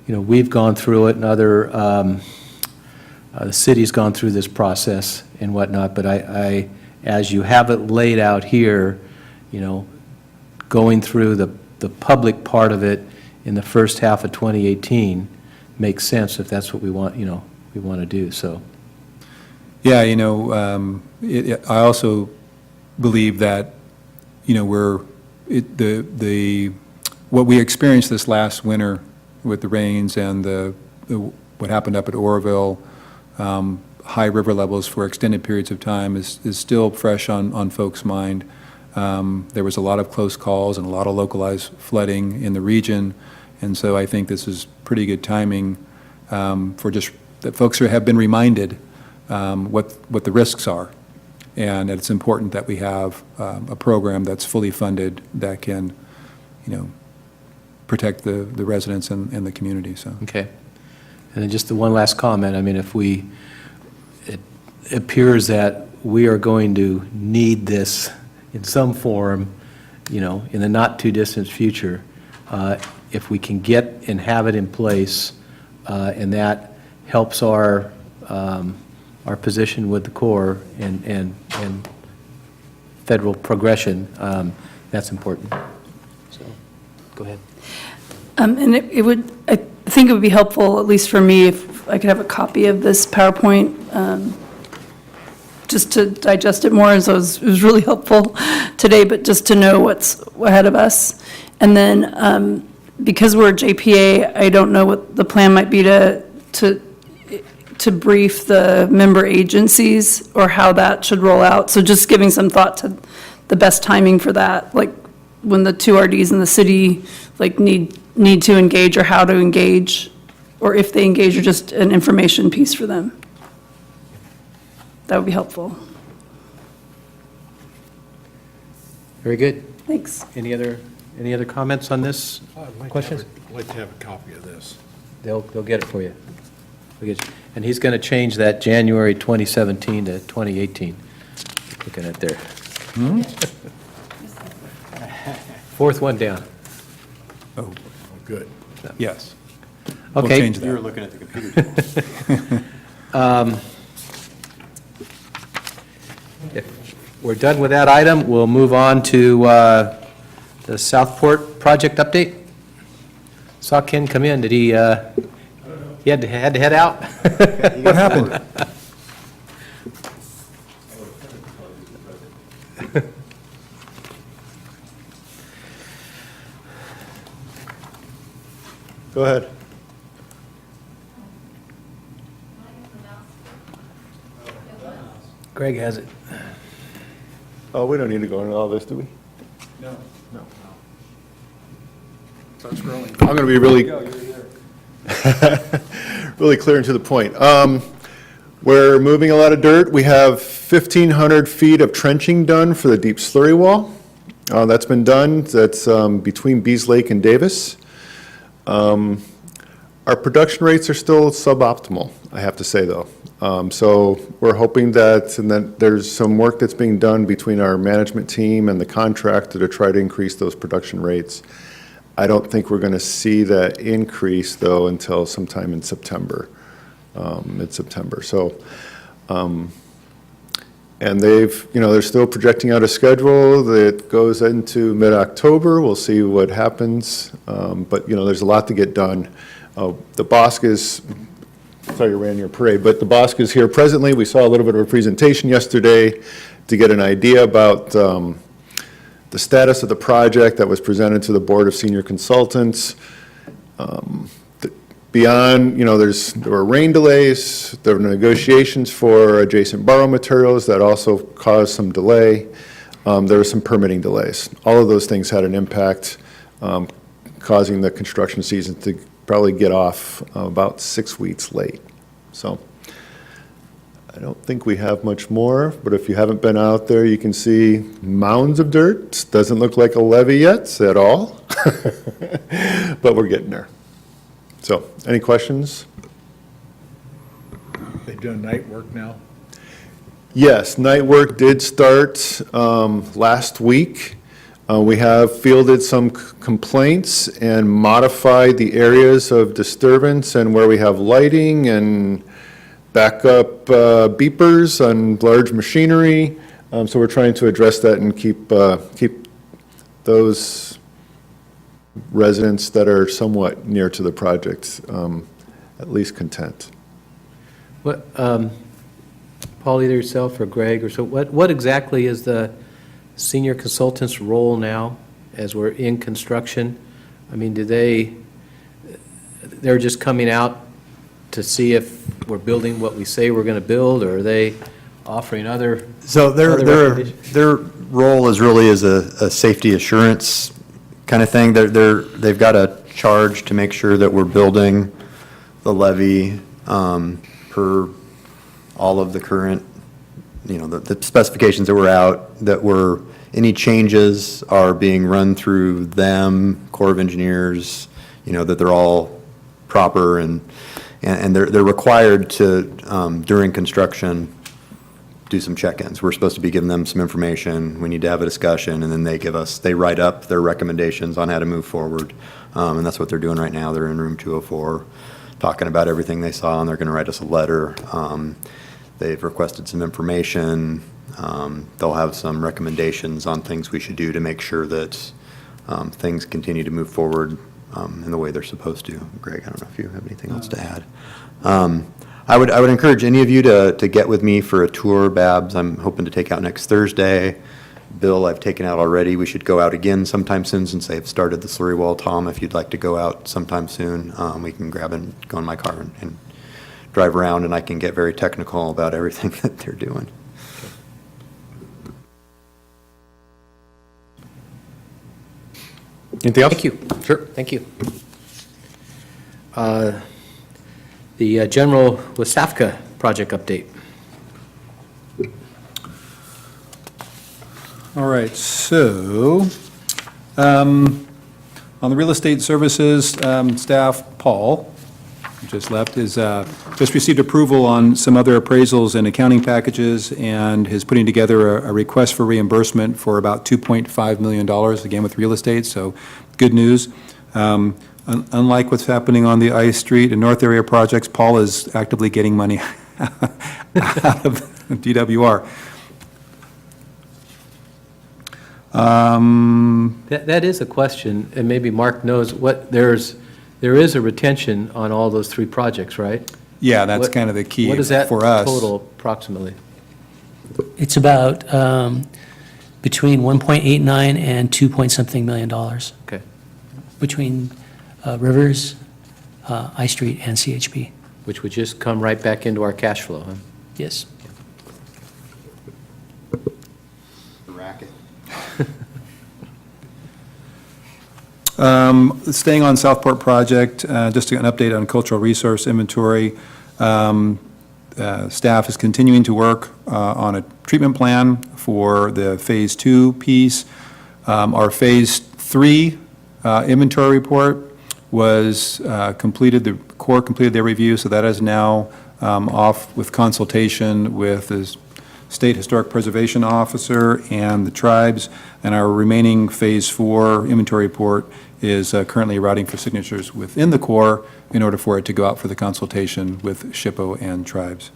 Speaker 1: you know, we've gone through it, and other, the city's gone through this process and whatnot, but I, as you have it laid out here, you know, going through the public part of it in the first half of 2018 makes sense if that's what we want, you know, we want to do, so.
Speaker 6: Yeah, you know, I also believe that, you know, what we experienced this last winter with the rains and what happened up at Oroville, high river levels for extended periods of time is still fresh on folks' mind. There was a lot of close calls and a lot of localized flooding in the region, and so I think this is pretty good timing for just that folks have been reminded what the risks are, and it's important that we have a program that's fully funded that can, you know, protect the residents and the community, so.
Speaker 1: Okay. And then just the one last comment, I mean, it appears that we are going to need this in some form, you know, in the not-too-distant future, if we can get and have it in place, and that helps our position with the Corps and federal progression, that's important. So, go ahead.
Speaker 3: And I think it would be helpful, at least for me, if I could have a copy of this PowerPoint, just to digest it more, as it was really helpful today, but just to know what's ahead of us. And then, because we're JPA, I don't know what the plan might be to brief the member agencies or how that should roll out. So just giving some thought to the best timing for that, like when the two RDs in the city like need to engage, or how to engage, or if they engage, or just an information piece for them. That would be helpful.
Speaker 1: Very good.
Speaker 3: Thanks.
Speaker 1: Any other comments on this? Questions?
Speaker 2: I'd like to have a copy of this.
Speaker 1: They'll get it for you. And he's going to change that January 2017 to 2018. Looking at there. Fourth one down.
Speaker 6: Oh,
Speaker 2: Good.
Speaker 6: yes. We'll
Speaker 1: Okay.
Speaker 6: change that.
Speaker 7: You were looking at the computer.
Speaker 1: If we're done with that item, we'll move on to the Southport project update. Saw Ken come in. Did he had to head out?
Speaker 6: What happened?
Speaker 7: Go ahead.
Speaker 1: Greg has it.
Speaker 7: Oh, we don't need to go into all this, do we?
Speaker 2: No.
Speaker 7: I'm going to be really, really clear and to the point. We're moving a lot of dirt. We have 1,500 feet of trenching done for the deep slurry wall. That's been done. That's between Bees Lake and Davis. Our production rates are still suboptimal, I have to say, though. So we're hoping that, and then there's some work that's being done between our management team and the contractor to try to increase those production rates. I don't think we're going to see that increase, though, until sometime in September, mid-September. So And they're still projecting out a schedule that goes into mid-October. We'll see what happens. But, there's a lot to get done. The BOSC is, sorry you ran your parade, but the BOSC is here presently. We saw a little bit of a presentation yesterday to get an idea about the status of the project that was presented to the Board of Senior Consultants. Beyond, there were rain delays, there were negotiations for adjacent borrow materials that also caused some delay. There were some permitting delays. All of those things had an impact, causing the construction season to probably get off about 6 weeks late. So I don't think we have much more, but if you haven't been out there, you can see mounds of dirt. Doesn't look like a levee yet at all, but we're getting there. So, any questions?
Speaker 2: They doing night work now?
Speaker 7: Yes, night work did start last week. We have fielded some complaints and modified the areas of disturbance and where we have lighting and backup beepers on large machinery. So we're trying to address that and keep those residents that are somewhat near to the project at least content.
Speaker 1: What, Paul, either yourself or Greg, or so, what exactly is the senior consultant's role now as we're in construction? I mean, they're just coming out to see if we're building what we say we're going to build, or are they offering other?
Speaker 8: So
Speaker 1: other recommendations?
Speaker 8: their role is really as a safety assurance kind of thing. They've got a charge to make sure that we're building the levee per all of the current, the specifications that were out, that any changes are being run through them, Corps of Engineers, that they're all proper, and they're required to, during construction, do some check-ins. We're supposed to be giving them some information. We need to have a discussion, and then they write up their recommendations on how to move forward. And that's what they're doing right now. They're in room 204, talking about everything they saw, and they're going to write us a letter. They've requested some information. They'll have some recommendations on things we should do to make sure that things continue to move forward in the way they're supposed to. Greg, I don't know if you have anything else to add. I would encourage any of you to get with me for a tour. Babs, I'm hoping to take out next Thursday. Bill, I've taken out already. We should go out again sometime soon since they've started the slurry wall. Tom, if you'd like to go out sometime soon, we can grab and go in my car and drive around, and I can get very technical about everything that they're doing.
Speaker 7: Anything else?
Speaker 1: Thank you. Sure. Thank you. The General Wasafka project update.
Speaker 6: All right, so, on the real estate services, staff, Paul, who just left, is, just received approval on some other appraisals and accounting packages, and is putting together a request for reimbursement for about $2.5 million, again with real estate, so good news. Unlike what's happening on the I Street and North Area projects, Paul is actively getting money out of DWR.
Speaker 1: That is a question, and maybe Mark knows there is a retention on all those three projects, right?
Speaker 6: Yeah, that's kind of the key for us.
Speaker 1: What is that total approximately?
Speaker 5: It's about between 1.89 and 2-point-something million dollars.
Speaker 1: Okay.
Speaker 5: Between Rivers, I Street, and CHP.
Speaker 1: Which would just come right back into our cash flow, huh?
Speaker 5: Yes.
Speaker 8: Racket.
Speaker 6: Staying on Southport project, just an update on cultural resource inventory. Staff is continuing to work on a treatment plan for the Phase 2 piece. Our Phase 3 inventory report was completed, the Corps completed their review, so that is now off with consultation with the State Historic Preservation Officer and the tribes, and our remaining Phase 4 inventory report is currently routing for signatures within the Corps in order for it to go out for the consultation with SHPO and tribes.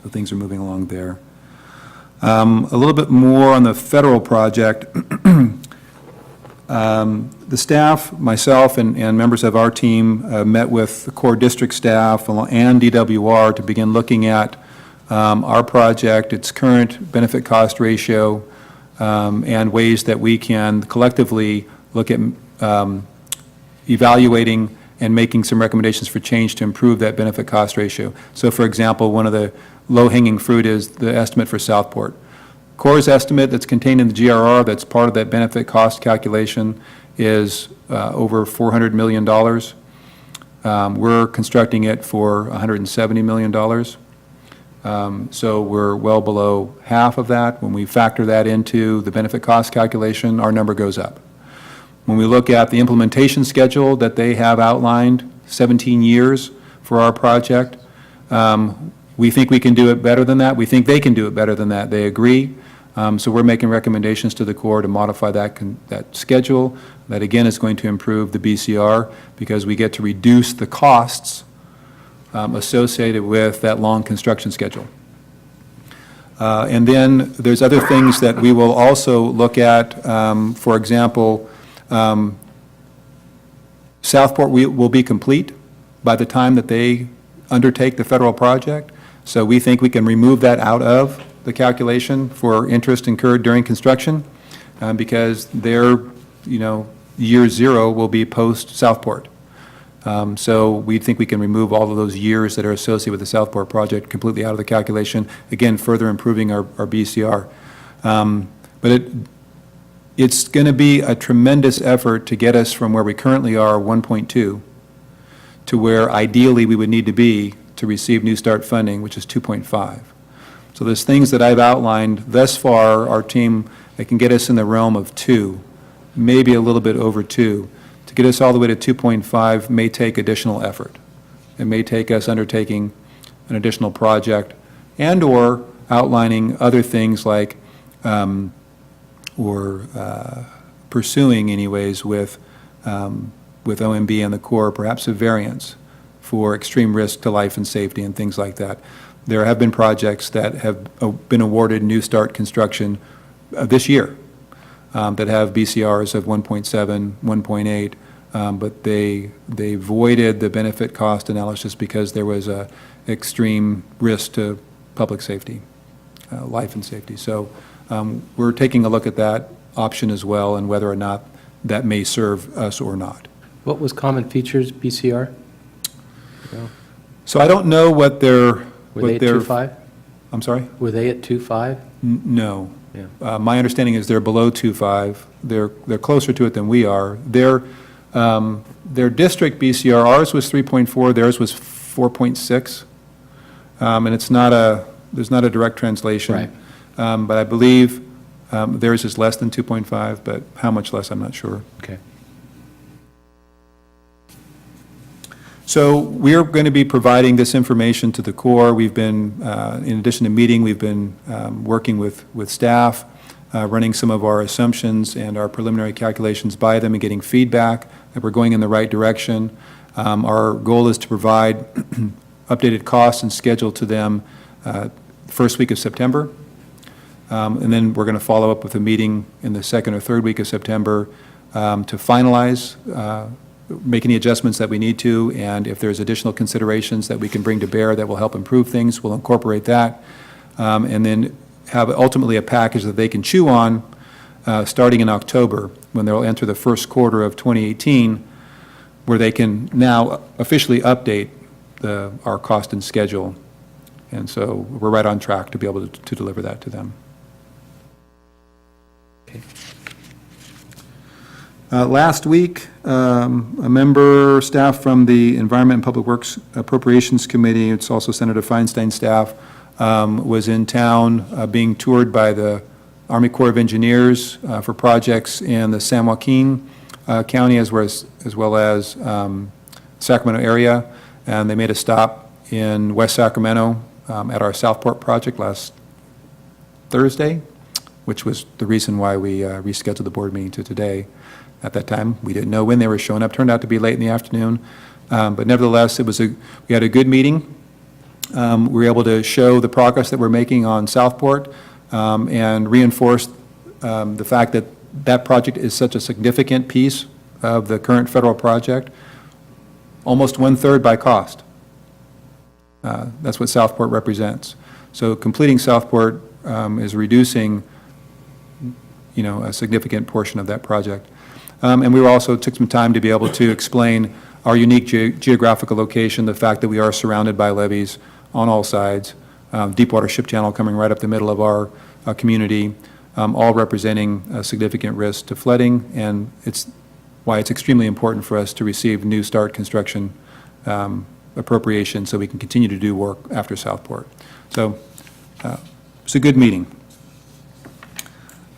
Speaker 6: So things are moving along there. A little bit more on the federal project. The staff, myself, and members of our team met with the core district staff and DWR to begin looking at our project, its current benefit cost ratio, and ways that we can collectively look at evaluating and making some recommendations for change to improve that benefit cost ratio. So, for example, one of the low-hanging fruit is the estimate for Southport. Core's estimate that's contained in the GRR that's part of that benefit cost calculation is over $400 million. We're constructing it for $170 million. So we're well below half of that. When we factor that into the benefit cost calculation, our number goes up. When we look at the implementation schedule that they have outlined, 17 years for our project, we think we can do it better than that. We think they can do it better than that. They agree. So we're making recommendations to the Corps to modify that schedule. That, again, is going to improve the BCR because we get to reduce the costs associated with that long construction schedule. And then there's other things that we will also look at. For example, Southport will be complete by the time that they undertake the federal project. So we think we can remove that out of the calculation for interest incurred during construction because their, year zero will be post-Southport. So we think we can remove all of those years that are associated with the Southport project completely out of the calculation, again, further improving our BCR. But it's going to be a tremendous effort to get us from where we currently are, 1.2, to where ideally we would need to be to receive New Start funding, which is 2.5. So there's things that I've outlined thus far, our team, that can get us in the realm of 2, maybe a little bit over 2. To get us all the way to 2.5 may take additional effort. It may take us undertaking an additional project and/or outlining other things like, pursuing anyways with OMB and the Corps, perhaps a variance for extreme risk to life and safety and things like that. There have been projects that have been awarded New Start construction this year that have BCRs of 1.7, 1.8, but they voided the benefit cost analysis because there was a extreme risk to public safety, life and safety. So we're taking a look at that option as well and whether or not that may serve us or not.
Speaker 1: What was common features, BCR?
Speaker 6: So I don't know what their...
Speaker 1: Were they at 2.5?
Speaker 6: I'm sorry?
Speaker 1: Were they at 2.5?
Speaker 6: No.
Speaker 1: Yeah.
Speaker 6: My understanding is they're below 2.5. They're closer to it than we are. Their district BCR, ours was 3.4, theirs was 4.6. And there's not a direct translation.
Speaker 1: Right.
Speaker 6: But I believe theirs is less than 2.5, but how much less, I'm not sure.
Speaker 1: Okay.
Speaker 6: So we're going to be providing this information to the Corps. We've been, in addition to meeting, we've been working with staff, running some of our assumptions and our preliminary calculations by them and getting feedback that we're going in the right direction. Our goal is to provide updated costs and schedule to them first week of September. And then we're going to follow up with a meeting in the second or third week of September to finalize make any adjustments that we need to, and if there's additional considerations that we can bring to bear that will help improve things, we'll incorporate that, and then have ultimately a package that they can chew on starting in October, when they'll enter the first quarter of 2018, where they can now officially update our cost and schedule. And so we're right on track to be able to deliver that to them.
Speaker 1: Okay.
Speaker 6: Last week, a member, staff from the Environment and Public Works Appropriations Committee, it's also Senator Feinstein's staff, was in town being toured by the Army Corps of Engineers for projects in the San Joaquin County as well as Sacramento area, and they made a stop in West Sacramento at our Southport project last Thursday, which was the reason why we rescheduled the board meeting to today. At that time, we didn't know when they were showing up. Turned out to be late in the afternoon, but nevertheless, we had a good meeting. We were able to show the progress that we're making on Southport. and reinforced the fact that that project is such a significant piece of the current federal project, almost one-third by cost. That's what Southport represents. So completing Southport is reducing, a significant portion of that project. And we also took some time to be able to explain our unique geographical location, the fact that we are surrounded by levees on all sides, Deepwater Ship Channel coming right up the middle of our community, all representing a significant risk to flooding, and it's why it's extremely important for us to receive new start construction appropriation so we can continue to do work after Southport. So it's a good meeting.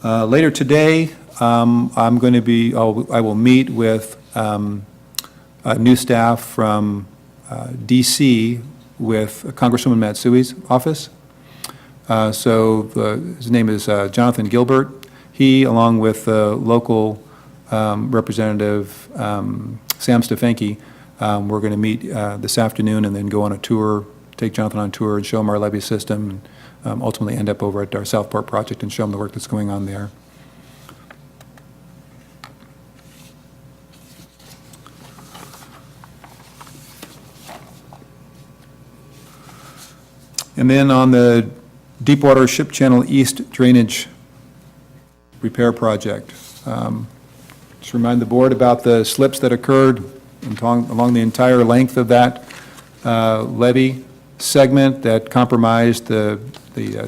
Speaker 6: Later today, I will meet with new staff from DC with Congresswoman Matsui's office. His name is Jonathan Gilbert. He, along with the local representative, Sam Stefanke, we're going to meet this afternoon and then go on a tour, take Jonathan on a tour and show him our levee system, and ultimately end up over at our Southport project and show him the work that's going on there. And then on the Deepwater Ship Channel East Drainage Repair Project, just remind the board about the slips that occurred along the entire length of that levee segment that compromised the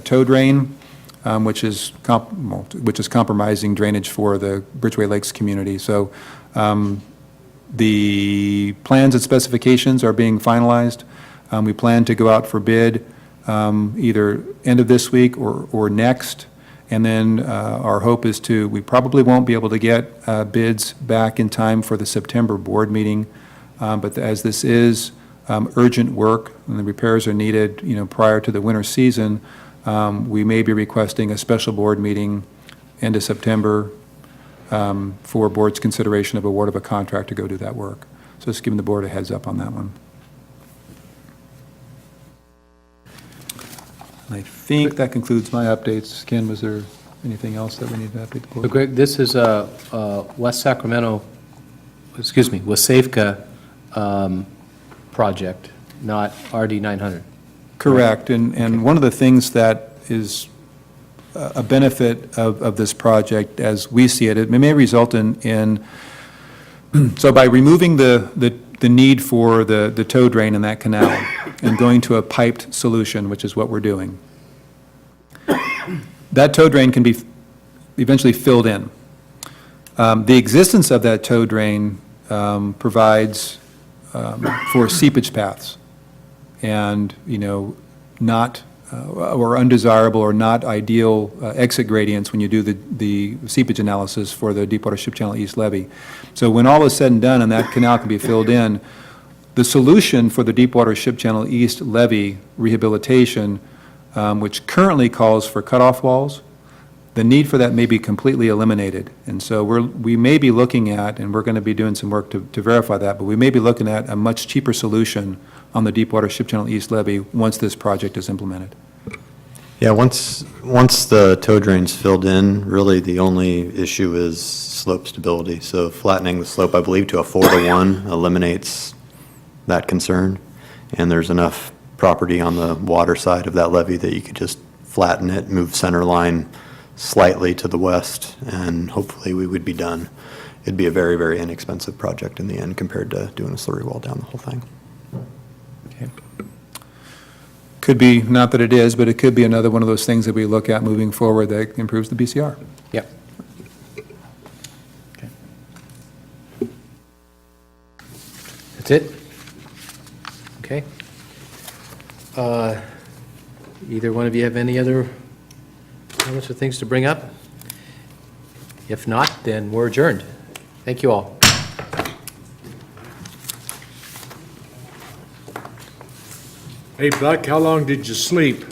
Speaker 6: tow drain, which is compromising drainage for the Bridgeway Lakes community. So the plans and specifications are being finalized. We plan to go out for bid either end of this week or next. And then our hope is we probably won't be able to get bids back in time for the September board meeting. But as this is urgent work and the repairs are needed, prior to the winter season, we may be requesting a special board meeting end of September for board's consideration of award of a contract to go do that work. So just giving the board a heads up on that one. I think that concludes my updates. Ken, was there anything else that we need to update the board?
Speaker 1: So Greg, this is a West Sacramento, Wasafka project, not RD 900.
Speaker 6: Correct, and one of the things that is a benefit of this project, as we see it, it may result in so by removing the need for the tow drain in that canal and going to a piped solution, which is what we're doing, that tow drain can be eventually filled in. The existence of that tow drain provides for seepage paths and, not or undesirable or not ideal exit gradients when you do the seepage analysis for the Deepwater Ship Channel East levee. So when all is said and done and that canal can be filled in, the solution for the Deepwater Ship Channel East levee rehabilitation, which currently calls for cutoff walls, the need for that may be completely eliminated. And so we may be looking at, and we're going to be doing some work to verify that, but we may be looking at a much cheaper solution on the Deepwater Ship Channel East levee once this project is implemented.
Speaker 8: Yeah, once the tow drain's filled in, really the only issue is slope stability. So flattening the slope, I believe, to a 4-to-1 eliminates that concern. And there's enough property on the water side of that levee that you could just flatten it, move center line slightly to the west, and hopefully we would be done. It'd be a very, very inexpensive project in the end compared to doing a slurry wall down the whole thing.
Speaker 1: Okay.
Speaker 6: Could be, not that it is, but it could be another one of those things that we look at moving forward that improves the BCR.
Speaker 1: Yep. Okay. That's it? Okay. Either one of you have any other comments or things to bring up? If not, then we're adjourned. Thank you all.
Speaker 2: Hey, Buck, how long did you sleep?